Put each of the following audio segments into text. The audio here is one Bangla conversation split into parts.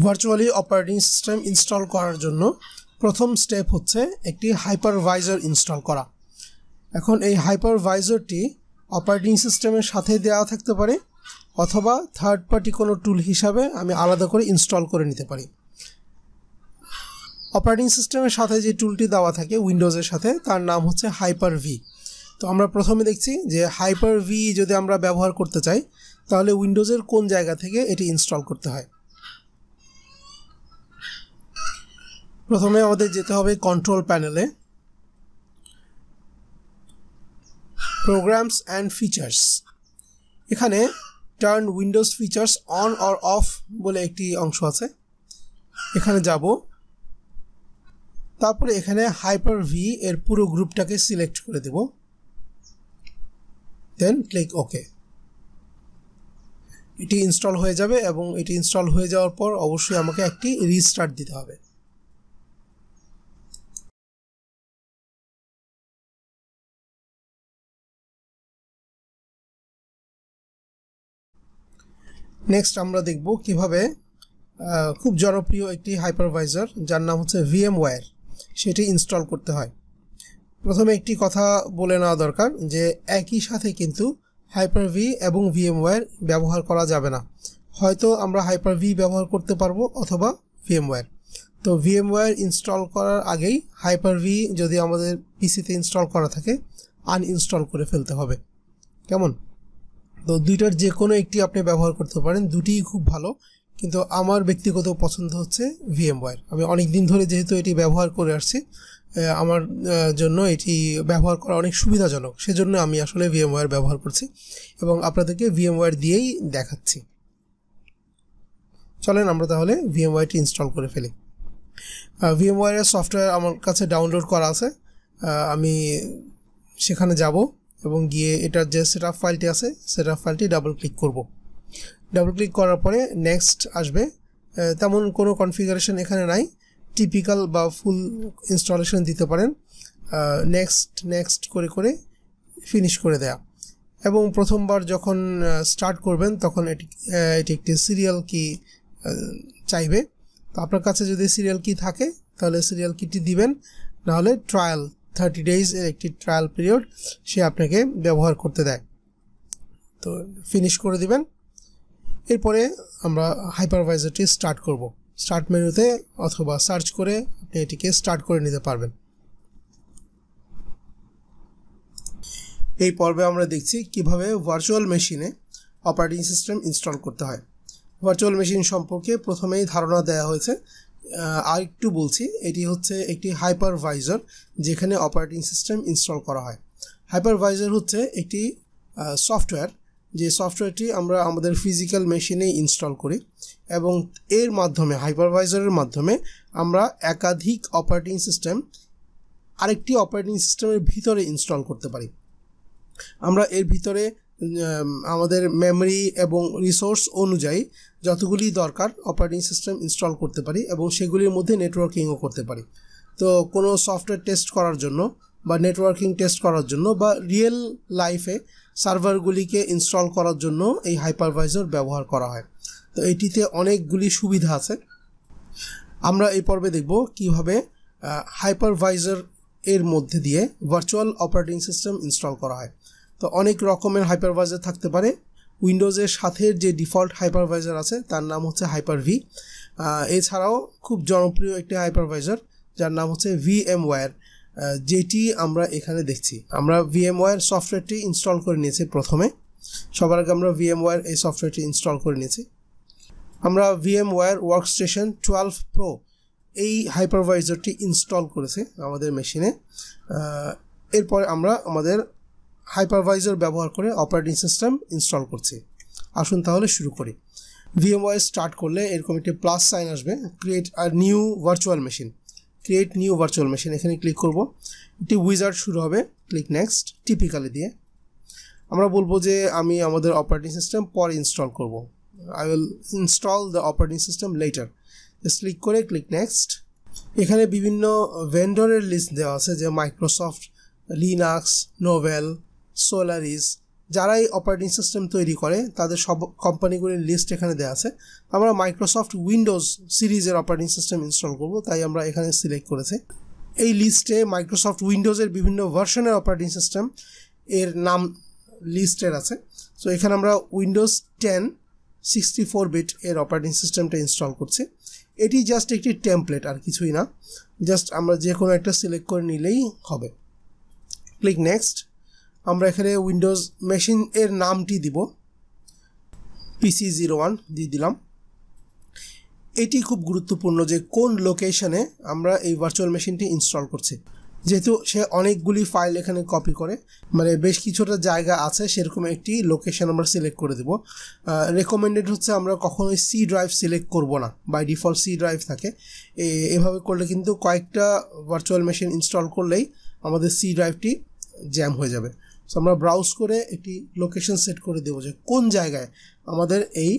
ভার্চুয়ালি অপারেটিং সিস্টেম ইনস্টল করার জন্য প্রথম স্টেপ হচ্ছে একটি হাইপারভাইজার ইনস্টল করা। এখন এই হাইপারভাইজারটি অপারেটিং সিস্টেমের সাথে দেওয়া থাকতে পারে অথবা থার্ড পার্টি কোনো টুল হিসাবে আমি আলাদা করে ইনস্টল করে নিতে পারি। অপারেটিং সিস্টেমের সাথে যে টুলটি দেওয়া থাকে উইন্ডোজের সাথে তার নাম হচ্ছে হাইপার-ভি। তো আমরা প্রথমে দেখছি যে হাইপার-ভি যদি আমরা ব্যবহার করতে চাই তাহলে উইন্ডোজের কোন জায়গা থেকে এটি ইনস্টল করতে হয়। প্রথমে আমাদের যেতে হবে কন্ট্রোল প্যানেলে, প্রোগ্রামস অ্যান্ড ফিচার্স। এখানে turn Windows features on or of বলে একটি অংশ আছে, এখানে যাব। তারপরে এখানে হাইপার-ভি এর পুরো গ্রুপটাকে সিলেক্ট করে দেব, দেন ক্লিক ওকে। এটি ইনস্টল হয়ে যাবে এবং এটি ইনস্টল হয়ে যাওয়ার পর অবশ্যই আমাকে একটি রিস্টার্ট দিতে হবে। নেক্সট আমরা দেখব কিভাবে খুব জনপ্রিয় একটি হাইপারভাইজার যার নাম হচ্ছে VMware সেটি ইনস্টল করতে হয়। প্রথমে একটি কথা বলে নেওয়া দরকার যে একই সাথে কিন্তু হাইপার-ভি এবং VMware ব্যবহার করা যাবে না। হয়তো আমরা হাইপার-ভি ব্যবহার করতে পারবো অথবা VMware। তো VMware ইনস্টল করার আগেই হাইপার-ভি যদি আমাদের পিসিতে ইনস্টল করা থাকে আনইনস্টল করে ফেলতে হবে। কেমন? তো দুইটার যে কোনো একটি আপনি ব্যবহার করতে পারেন, দুটিই খুব ভালো, কিন্তু আমার ব্যক্তিগত পছন্দ হচ্ছে VMware। আমি অনেক দিন ধরে যেহেতু এটি ব্যবহার করে আসছি, আমার জন্য এটি ব্যবহার করা অনেক সুবিধাজনক, সেজন্য আমি আসলে VMware ব্যবহার করছি এবং আপনাদেরকে VMware দিয়েই দেখাচ্ছি। চলেন আমরা তাহলে VMwareটি ইনস্টল করে ফেলি। VMware এর সফটওয়্যার আমার কাছে ডাউনলোড করা আছে, আমি সেখানে যাব এবং গিয়ে এটার যে সেটআপ ফাইলটি আছে সেটআপ ফাইলটি ডাবল ক্লিক করব। ডাবল ক্লিক করার পরে নেক্সট আসবে। তেমন কোনো কনফিগারেশন এখানে নাই, টিপিক্যাল বা ফুল ইনস্টলেশন দিতে পারেন। নেক্সট করে করে ফিনিশ করে দেয়া এবং প্রথমবার যখন স্টার্ট করবেন তখন এটি একটি সিরিয়াল কি চাইবে। তো আপনার কাছে যদি সিরিয়াল কি থাকে তাহলে সিরিয়াল কিটি দিবেন, নাহলে ট্রায়াল 30 days এর একটি ট্রায়াল পিরিয়ড সে আপনাকে ব্যবহার করতে দেয়। তো ফিনিশ করে দিবেন। এরপরে আমরা হাইপারভাইজারটি স্টার্ট করব। স্টার্ট মেনুতে অথবা সার্চ করে আপনি এটিকে স্টার্ট করে নিতে পারবেন। এই পর্বে আমরা দেখছি কিভাবে ভার্চুয়াল মেশিনে অপারেটিং সিস্টেম ইনস্টল করতে হয়। ভার্চুয়াল মেশিন সম্পর্কে প্রথমেই ধারণা দেওয়া হয়েছে, আর একটু বলছি। এটি হচ্ছে একটি হাইপারভাইজার যেখানে অপারেটিং সিস্টেম ইনস্টল করা হয়। হাইপারভাইজার হচ্ছে একটি সফটওয়্যার, যে সফটওয়্যারটি আমরা আমাদের ফিজিক্যাল মেশিনে ইনস্টল করি এবং এর মাধ্যমে হাইপারভাইজারের মাধ্যমে আমরা একাধিক অপারেটিং সিস্টেম আরেকটি অপারেটিং সিস্টেমের ভিতরে ইনস্টল করতে পারি। আমরা এর ভিতরে আমাদের মেমরি এবং রিসোর্স অনুযায়ী যতগুলি দরকার অপারেটিং সিস্টেম ইনস্টল করতে পারি এবং সেগুলির মধ্যে নেটওয়ার্কিংও করতে পারি। তো কোনো সফটওয়্যার টেস্ট করার জন্য বা নেটওয়ার্কিং টেস্ট করার জন্য বা রিয়েল লাইফে সার্ভারগুলিকে ইনস্টল করার জন্য এই হাইপারভাইজার ব্যবহার করা হয়। তো এটিতে অনেকগুলি সুবিধা আছে। আমরা এই পর্বে দেখব কিভাবে হাইপারভাইজার এর মধ্যে দিয়ে ভার্চুয়াল অপারেটিং সিস্টেম ইনস্টল করা হয়। তো অনেক রকমের হাইপারভাইজার থাকতে পারে। উইন্ডোজের সাথে যে ডিফল্ট হাইপারভাইজার আছে তার নাম হচ্ছে হাইপার-ভি। এছাড়াও খুব জনপ্রিয় একটি হাইপারভাইজার যার নাম হচ্ছে VMware, যেটি আমরা এখানে দেখছি। আমরা VMware সফটওয়্যারটি ইনস্টল করে নিয়েছি। প্রথমে সবার আগে আমরা VMware এই সফটওয়্যারটি ইনস্টল করে নিয়েছি। আমরা VMware ওয়ার্কস্টেশন 12 Pro এই হাইপারভাইজারটি ইনস্টল করেছি আমাদের মেশিনে। এরপরে আমরা আমাদের হাইপারভাইজার ব্যবহার করে অপারেটিং সিস্টেম ইনস্টল করছি। আসুন তাহলে শুরু করি। VMware স্টার্ট করলে এরকম একটি প্লাস সাইন আসবে, create a new virtual machine. Create new virtual machine এখানে ক্লিক করব। একটি উইজার্ড শুরু হবে, ক্লিক নেক্সট টিপিক্যালি দিয়ে। আমরা বলবো যে আমি আমাদের অপারেটিং সিস্টেম পরে ইনস্টল করব। I will install the operating system letter. Just click করে ক্লিক নেক্সট। এখানে বিভিন্ন ভেন্ডরের লিস্ট দেওয়া আছে, যে মাইক্রোসফট, লিনাক্স, নোভেল, সোলারিস, যারা এই অপারেটিং সিস্টেম তৈরি করে তাদের সব কোম্পানিগুলির লিস্ট এখানে দেওয়া আছে। আমরা মাইক্রোসফট উইন্ডোজ সিরিজের অপারেটিং সিস্টেম ইনস্টল করব, তাই আমরা এখানে সিলেক্ট করেছি। এই লিস্টে মাইক্রোসফট উইন্ডোজের বিভিন্ন ভার্সনের অপারেটিং সিস্টেম এর নাম লিস্টের আছে। সো এখানে আমরা উইন্ডোজ 10 64 বিট এর অপারেটিং সিস্টেমটা ইনস্টল করছি। এটি জাস্ট একটি টেমপ্লেট, আর কিছুই না। জাস্ট আমরা যে কোনো একটা সিলেক্ট করে নিলেই হবে। Click next. আমরা এখানে উইন্ডোজ মেশিন এর নামটি দিব, PC01 দিয়ে দিলাম। এটি খুব গুরুত্বপূর্ণ যে কোন লোকেশনে আমরা এই ভার্চুয়াল মেশিনটি ইনস্টল করছি, যেহেতু সে অনেকগুলি ফাইল এখানে কপি করে, মানে বেশ কিছুটা জায়গা আছে, সেরকম একটি লোকেশন আমরা সিলেক্ট করে দেব। রেকমেন্ডেড হচ্ছে আমরা কখনোই সি ড্রাইভ সিলেক্ট করব না, বাই ডিফল্ট সি ড্রাইভ থাকে। এভাবে করলে কিন্তু কয়েকটা ভার্চুয়াল মেশিন ইনস্টল করলেই আমাদের সি ড্রাইভটি জ্যাম হয়ে যাবে। সো আমরা ব্রাউজ করে একটি লোকেশন সেট করে দেবো যে কোন জায়গায় আমাদের এই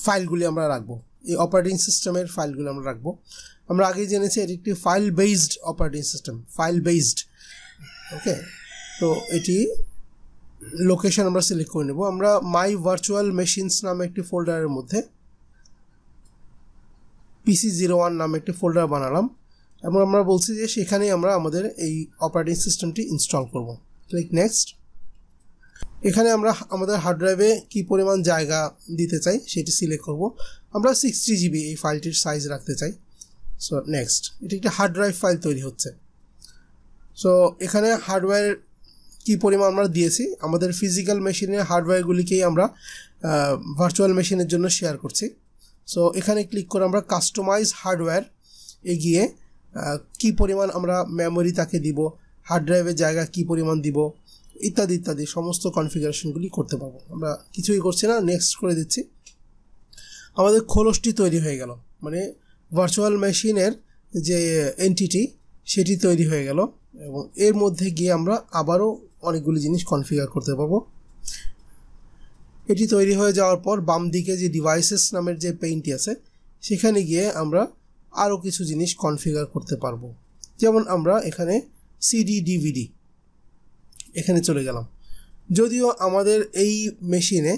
ফাইলগুলি আমরা রাখবো, এই অপারেটিং সিস্টেমের ফাইলগুলি আমরা রাখবো। আমরা আগেই জেনেছি এটি একটি file based operating system, file based. Okay, তো এটি লোকেশন আমরা সিলেক্ট করে নেব। আমরা মাই ভার্চুয়াল মেশিনস নামে একটি ফোল্ডারের মধ্যে PC01 নামে একটি ফোল্ডার বানালাম এবং আমরা বলছি যে সেখানেই আমরা আমাদের এই অপারেটিং সিস্টেমটি ইনস্টল করব। Click next. এখানে আমরা আমাদের হার্ড ড্রাইভে কী পরিমাণ জায়গা দিতে চাই সেটি সিলেক্ট করব। আমরা 60 GB এই ফাইলটির সাইজ রাখতে চাই। So next. এটি একটি হার্ড ড্রাইভ ফাইল তৈরি হচ্ছে। সো এখানে হার্ডওয়্যার কী পরিমাণ আমরা দিয়েছি, আমাদের ফিজিক্যাল মেশিনের হার্ডওয়্যারগুলিকেই আমরা ভার্চুয়াল মেশিনের জন্য শেয়ার করছি। সো এখানে ক্লিক করে আমরা কাস্টমাইজ হার্ডওয়্যার এগিয়ে কী পরিমাণ আমরা মেমোরি তাকে দিব, হার্ড ড্রাইভের জায়গা কী পরিমাণ দিব, ইত্যাদি ইত্যাদি সমস্ত কনফিগারেশনগুলি করতে পারবো। আমরা কিছুই করছি না, নেক্সট করে দিচ্ছি। আমাদের খোলসটি তৈরি হয়ে গেল, মানে ভার্চুয়াল মেশিনের যে এন্টিটি সেটি তৈরি হয়ে গেল এবং এর মধ্যে গিয়ে আমরা আবারও অনেকগুলি জিনিস কনফিগার করতে পারবো। এটি তৈরি হয়ে যাওয়ার পর বাম দিকে যে ডিভাইসেস নামের যে পেইনটি আছে সেখানে গিয়ে আমরা আরও কিছু জিনিস কনফিগার করতে পারবো। যেমন আমরা এখানে সিডি ডিভিডি এখানে চলে গেলাম। যদিও আমাদের এই মেশিনে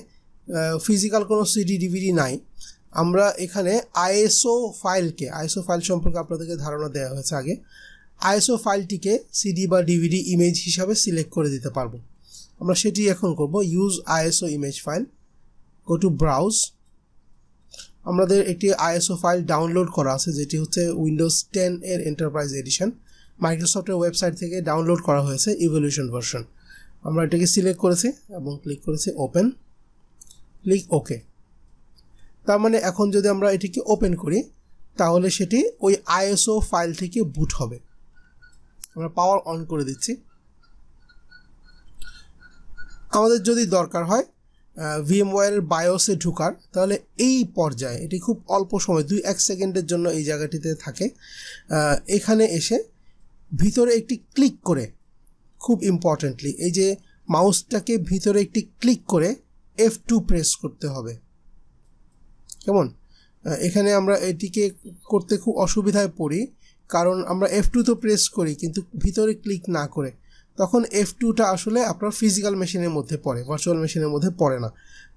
ফিজিক্যাল কোনো সিডি ডিভিডি নাই, আমরা এখানে আইএসও ফাইল সম্পর্কে আপনাদেরকে ধারণা দেওয়া হয়েছে আগে। আইএসও ফাইলটিকে সিডি বা ডিভিডি ইমেজ হিসাবে সিলেক্ট করে দিতে পারবো। আমরা সেটি এখন করব। Use ISO image file, go to browse. আমাদের একটি আইএসও ফাইল ডাউনলোড করা আছে, যেটি হচ্ছে উইন্ডোজ 10 এর এন্টারপ্রাইজ এডিশন। মাইক্রোসফটের ওয়েবসাইট থেকে ডাউনলোড করা হয়েছে ইভলিউশন ভার্সন। আমরা এটাকে সিলেক্ট করেছি এবং ক্লিক করেছি ওপেন। ক্লিক ওকে। তার মানে এখন যদি আমরা এটিকে ওপেন করি তাহলে সেটি ওই আইএসও ফাইল থেকে বুট হবে। আমরা পাওয়ার অন করে দিচ্ছি। আমাদের যদি দরকার হয় ভিএমওয়্যারের বায়োসে ঢোকার, তাহলে এই পর্যায়ে এটি খুব অল্প সময় 2-1 সেকেন্ডের জন্য এই জায়গাটিতে থাকে। এখানে এসে ভিতরে একটি ক্লিক করে, খুব ইম্পর্টেন্টলি এই যে মাউসটাকে ভিতরে একটি ক্লিক করে F2 প্রেস করতে হবে। কেমন? এখানে আমরা এটিকে করতে খুব অসুবিধায় পড়ি, কারণ আমরা F2 তো প্রেস করি কিন্তু ভিতরে ক্লিক না করে, তখন F2টা আসলে আপনার ফিজিক্যাল মেশিনের মধ্যে পড়ে, ভার্চুয়াল মেশিনের মধ্যে পড়ে না।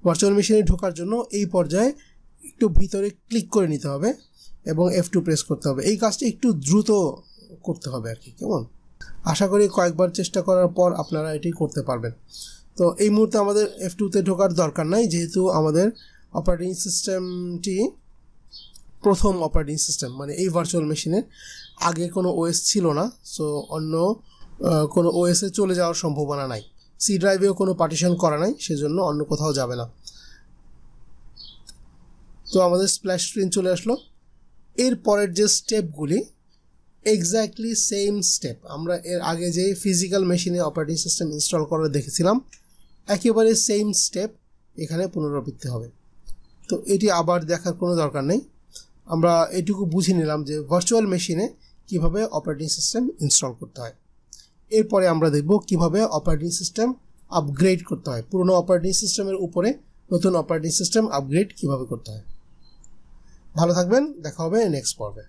ভার্চুয়াল মেশিনে ঢোকার জন্য এই পর্যায়ে একটু ভিতরে ক্লিক করে নিতে হবে এবং F2 প্রেস করতে হবে। এই কাজটি একটু দ্রুত করতে হবে আর কি। কেমন? আশা করি কয়েকবার চেষ্টা করার পর আপনারা এটি করতে পারবেন। তো এই মুহূর্তে আমাদের F2তে ঢোকার দরকার নাই, যেহেতু আমাদের অপারেটিং সিস্টেমটি প্রথম অপারেটিং সিস্টেম, মানে এই ভার্চুয়াল মেশিনের আগে কোনো ওএস ছিল না। সো অন্য কোনো ওএসে চলে যাওয়ার সম্ভাবনা নাই। সি ড্রাইভেও কোনো পার্টিশন করা নাই, সেজন্য অন্য কোথাও যাবে না। তো আমাদের স্প্ল্যাশ স্ক্রিন চলে আসলো। এর পরের যে স্টেপগুলি এক্স্যাক্টলি সেম স্টেপ আমরা এর আগে যে ফিজিক্যাল মেশিনে অপারেটিং সিস্টেম ইনস্টল করে দেখেছিলাম, একেবারে সেম স্টেপ এখানে পুনরাবৃত্তি হবে। তো এটি আবার দেখার কোনো দরকার নেই। আমরা এটুকু বুঝে নিলাম যে ভার্চুয়াল মেশিনে কিভাবে অপারেটিং সিস্টেম ইনস্টল করতে হয়। এরপরে আমরা দেখব কিভাবে অপারেটিং সিস্টেম আপগ্রেড করতে হয়, পুরনো অপারেটিং সিস্টেমের উপরে নতুন অপারেটিং সিস্টেম আপগ্রেড কিভাবে করতে হয়। ভালো থাকবেন, দেখা হবে নেক্সট পর্বে।